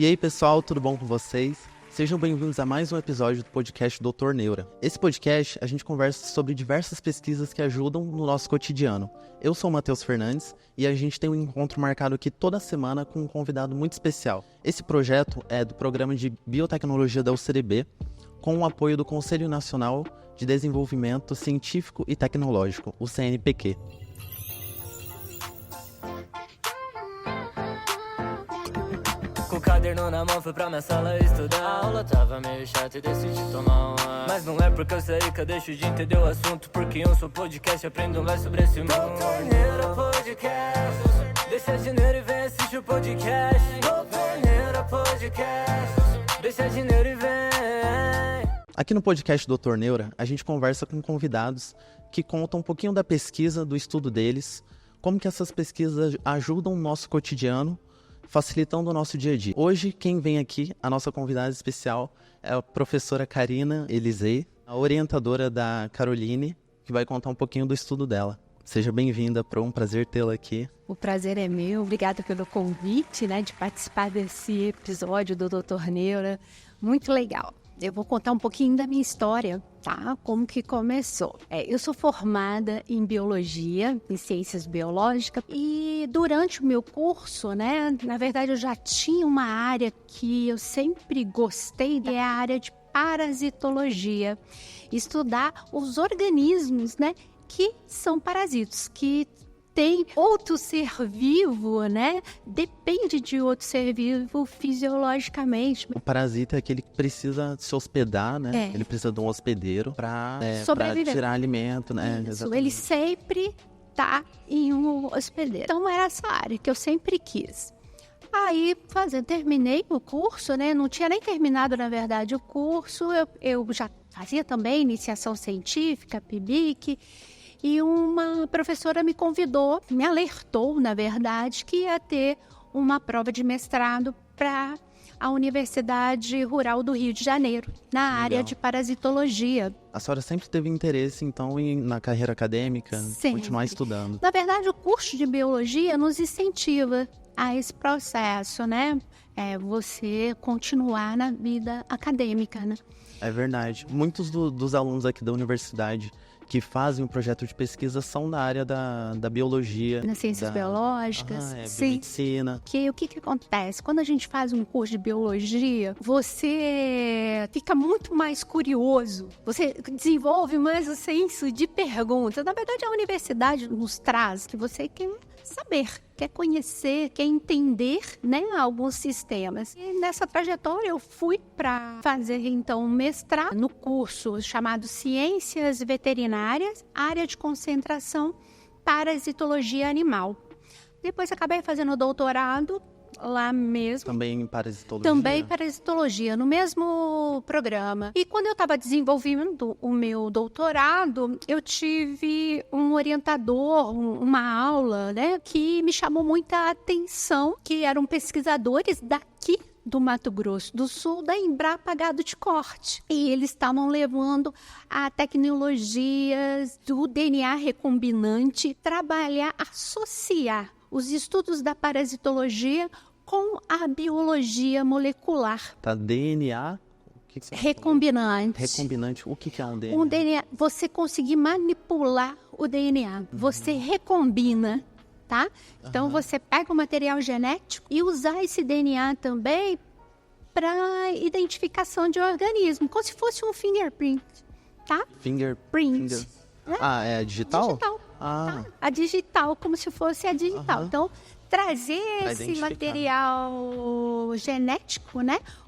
E aí pessoal, tudo bom com vocês? Sejam bem-vindos a mais um episódio do podcast Dr. Neura. Esse podcast a gente conversa sobre diversas pesquisas que ajudam no nosso cotidiano. Eu sou o Matheus Fernandes e a gente tem um encontro marcado aqui toda semana com um convidado muito especial. Esse projeto é do Programa de Biotecnologia da UCDB, com o apoio do Conselho Nacional de Desenvolvimento Científico e Tecnológico, o CNPq. Com o caderno na mão fui pra minha sala estudar. A aula tava meio chata e decidi tomar um ar. Mas não é porque eu sei que eu deixo de entender o assunto. Porque eu sou podcast, aprendo mais sobre esse mundo. Dr. Neura Podcast. Deixa dinheiro e vem assistir o podcast. Dr. Neura Podcast. Deixa dinheiro e vem. Aqui no podcast Dr. Neura, a gente conversa com convidados que contam um pouquinho da pesquisa, do estudo deles, como que essas pesquisas ajudam o nosso cotidiano, facilitando o nosso dia a dia. Hoje, quem vem aqui, a nossa convidada especial, é a professora Karina Elisei, a orientadora da Caroline, que vai contar um pouquinho do estudo dela. Seja bem-vinda, um prazer tê-la aqui. O prazer é meu, obrigada pelo convite, de participar desse episódio do Dr. Neura, muito legal. Eu vou contar um pouquinho da minha história, tá? Como que começou. Eu sou formada em Biologia, em Ciências Biológicas, e durante o meu curso, na verdade eu já tinha uma área que eu sempre gostei, que é a área de parasitologia. Estudar os organismos, que são parasitos, que tem outro ser vivo, depende de outro ser vivo fisiologicamente. O parasita é aquele que precisa se hospedar, Ele precisa de um hospedeiro para tirar alimento, Isso, ele sempre está em um hospedeiro. Então era essa área que eu sempre quis. Aí, terminei o curso, não tinha nem terminado, na verdade, o curso. Eu já fazia também iniciação científica, PIBIC. E uma professora me convidou, me alertou, na verdade, que ia ter uma prova de mestrado para a Universidade Rural do Rio de Janeiro, na área de parasitologia. A senhora sempre teve interesse, então, na carreira acadêmica, continuar estudando? Na verdade, o curso de biologia nos incentiva a esse processo, você continuar na vida acadêmica, É verdade. Muitos dos alunos aqui da universidade que fazem o projeto de pesquisa são da área da biologia. Nas ciências biológicas. Biomedicina. O que acontece? Quando a gente faz um curso de biologia, você fica muito mais curioso. Você desenvolve mais o senso de pergunta. Na verdade, a universidade nos traz que você quer saber, quer conhecer, quer entender, alguns sistemas. E nessa trajetória eu fui para fazer então um mestrado no curso chamado Ciências Veterinárias, área de concentração Parasitologia Animal. Depois acabei fazendo doutorado lá mesmo. Também em parasitologia? Também parasitologia, no mesmo programa. E quando eu estava desenvolvendo o meu doutorado, eu tive um orientador, uma aula, que me chamou muita atenção, que eram pesquisadores daqui do Mato Grosso do Sul, da Embrapa Gado de Corte. E eles estavam levando a tecnologias do DNA recombinante, associar os estudos da parasitologia com a biologia molecular. DNA? Recombinante. Recombinante. O que é um DNA? Um DNA, você conseguir manipular o DNA. Você recombina, tá? Então você pega o material genético e usar esse DNA também para identificação de organismo, como se fosse um fingerprint, tá? Fingerprint. É digital? Digital. Tá? A digital, como se fosse a digital. Então, trazer esse material genético,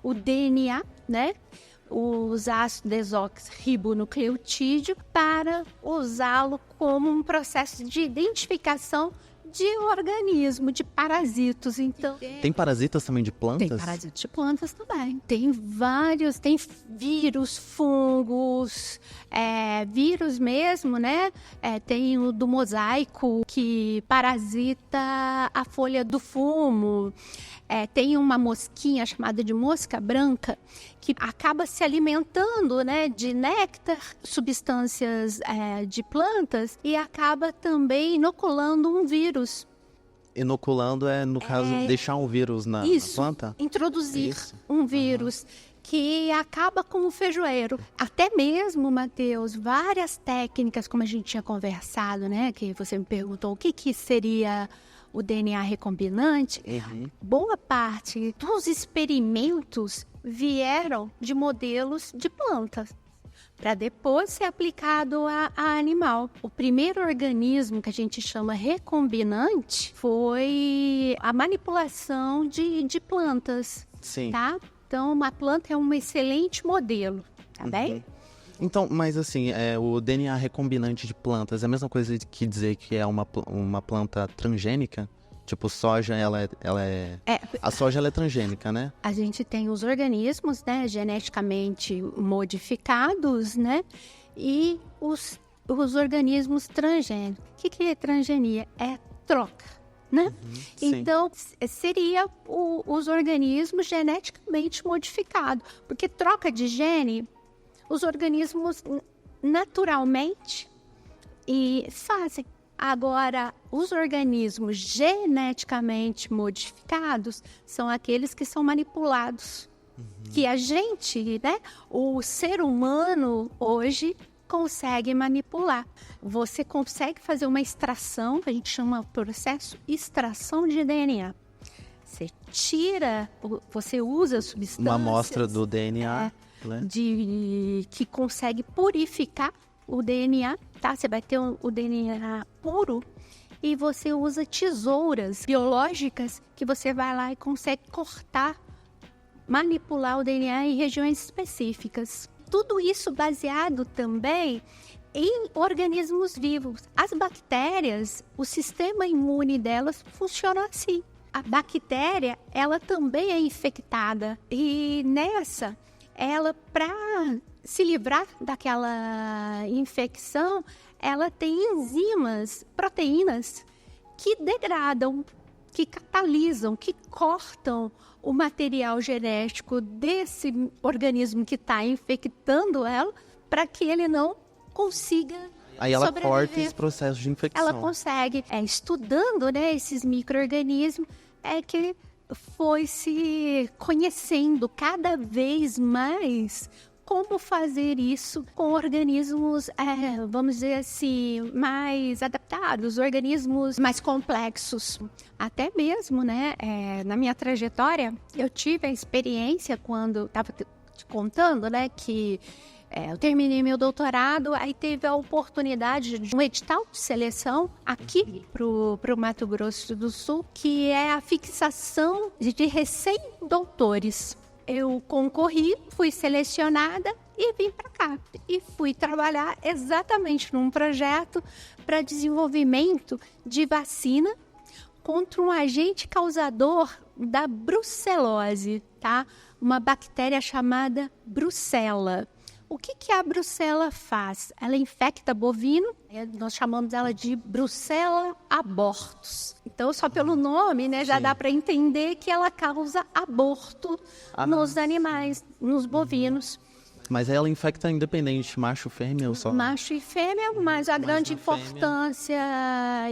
o DNA, os ácidos desoxirribonucleotídeo, para usá-lo como um processo de identificação de organismo, de parasitos. Então, tem parasitas também de plantas? Tem parasitas de plantas também. Tem vários, tem vírus, fungos, vírus mesmo, tem o do mosaico, que parasita a folha do fumo. Tem uma mosquinha chamada de mosca branca, que acaba se alimentando, de néctar, substâncias de plantas, e acaba também inoculando um vírus. Inoculando no caso, deixar um vírus na planta? Introduzir Isso. um vírus que acaba com o feijoeiro. Até mesmo, Matheus, várias técnicas, como a gente tinha conversado, né? Que você me perguntou o que seria o DNA recombinante. Boa parte dos experimentos vieram de modelos de plantas, para depois ser aplicado a animal. O primeiro organismo que a gente chama recombinante foi a manipulação de plantas. Sim. Tá? Então, uma planta é um excelente modelo, tá bem? Então, mas assim, o DNA recombinante de plantas é a mesma coisa que dizer que é uma planta transgênica? Tipo, soja, a soja ela é transgênica, né? A gente tem os organismos, né, geneticamente modificados, né, e os organismos transgênicos. O que é transgenia? É troca, né? Então, seria os organismos geneticamente modificados, porque troca de gene, os organismos naturalmente fazem. Agora, os organismos geneticamente modificados são aqueles que são manipulados. Que a gente, né, o ser humano hoje consegue manipular. Você consegue fazer uma extração, a gente chama processo extração de DNA. Você usa substâncias... Uma amostra do DNA, né? Que consegue purificar o DNA, tá? Você vai ter o DNA puro e você usa tesouras biológicas que você vai lá e consegue cortar, manipular o DNA em regiões específicas. Tudo isso baseado também em organismos vivos. As bactérias, o sistema imune delas funciona assim. A bactéria, ela também é infectada e ela, para se livrar daquela infecção, ela tem enzimas, proteínas que degradam, que catalisam, que cortam o material genético desse organismo que está infectando ela, para que ele não consiga Aí ela sobreviver. corta esse processo de infecção. Ela consegue, estudando, né, esses micro-organismos, que foi se conhecendo cada vez mais como fazer isso com organismos, vamos dizer assim, mais adaptados, organismos mais complexos. Até mesmo, né, na minha trajetória, eu tive a experiência quando estava te contando, né, que eu terminei meu doutorado, aí teve a oportunidade de um edital de seleção aqui pro Mato Grosso do Sul, que é a fixação de recém-doutores. Eu concorri, fui selecionada e vim para cá. E fui trabalhar exatamente num projeto para desenvolvimento de vacina contra um agente causador da brucelose, tá? Uma bactéria chamada brucela. O que a brucela faz? Ela infecta bovino, nós chamamos ela de brucela abortus. Então, só pelo nome, né, já dá para entender que ela causa aborto nos animais, nos bovinos. Mas ela infecta independente, macho, fêmea ou só? Macho e fêmea, mas a grande importância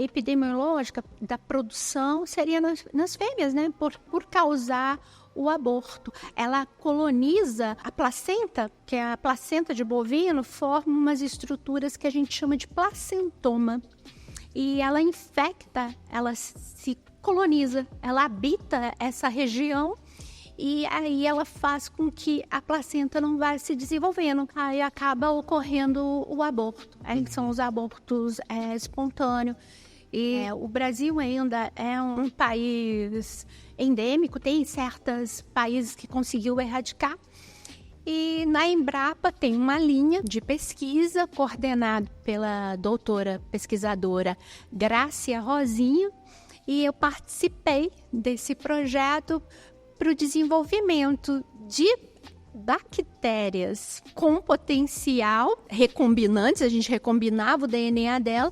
epidemiológica da produção seria nas fêmeas, né, por causar o aborto. Ela coloniza a placenta, que é a placenta de bovino, forma umas estruturas que a gente chama de placentoma. E ela infecta, ela se coloniza, ela habita essa região e aí ela faz com que a placenta não vá se desenvolvendo. Aí acaba ocorrendo o aborto, que são os abortos espontâneos. E o Brasil ainda é um país endêmico, tem certos países que conseguiu erradicar. E na Embrapa tem uma linha de pesquisa coordenada pela doutora pesquisadora Grácia Rosinha, e eu participei desse projeto para o desenvolvimento de bactérias com potencial recombinantes, a gente recombinava o DNA dela,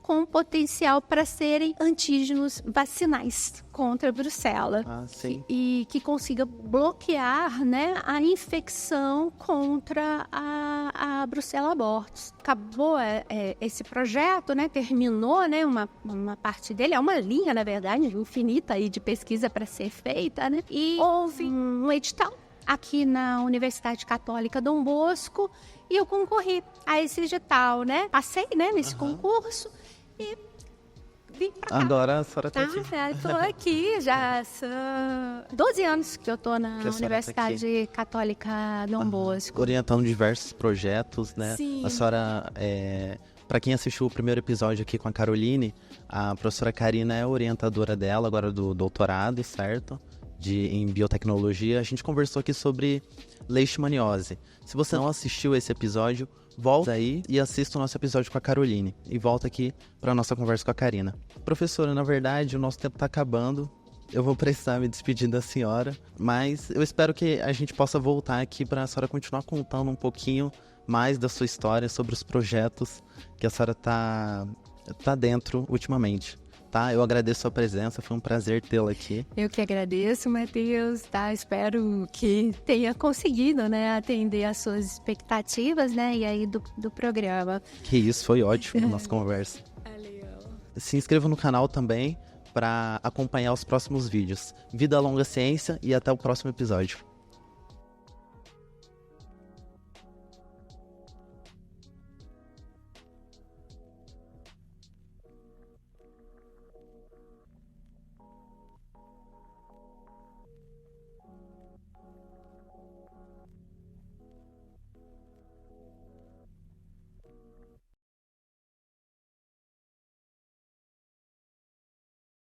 com potencial para serem antígenos vacinais contra a brucela. Sim. E que consiga bloquear, né, a infecção contra a brucela abortus. Acabou esse projeto, né, terminou, né, uma parte dele, é uma linha, na verdade, infinita aí de pesquisa para ser feita, né, e houve um edital aqui na Universidade Católica Dom Bosco e eu concorri a esse edital, né, passei, né, nesse concurso e vim pra cá. Agora a senhora tá aqui. Estou aqui, já são 12 anos que eu estou na Universidade Católica Dom Bosco. Orientando diversos projetos, né? Sim. A senhora, para quem assistiu o primeiro episódio aqui com a Caroline, a professora Karina é orientadora dela, agora do doutorado, certo? Em biotecnologia. A gente conversou aqui sobre leishmaniose. Se você não assistiu esse episódio, volta aí e assista o nosso episódio com a Caroline. E volta aqui para a nossa conversa com a Karina. Professora, na verdade, o nosso tempo está acabando. Eu vou precisar me despedir da senhora. Mas eu espero que a gente possa voltar aqui para a senhora continuar contando um pouquinho mais da sua história, sobre os projetos que a senhora tá dentro ultimamente. Tá? Eu agradeço a sua presença, foi um prazer tê-la aqui. Eu que agradeço, Matheus, tá? Espero que tenha conseguido, né, atender às suas expectativas, né, e aí do programa. Que isso, foi ótimo a nossa conversa. Valeu. Se inscreva no canal também para acompanhar os próximos vídeos. Vida longa ciência e até o próximo episódio.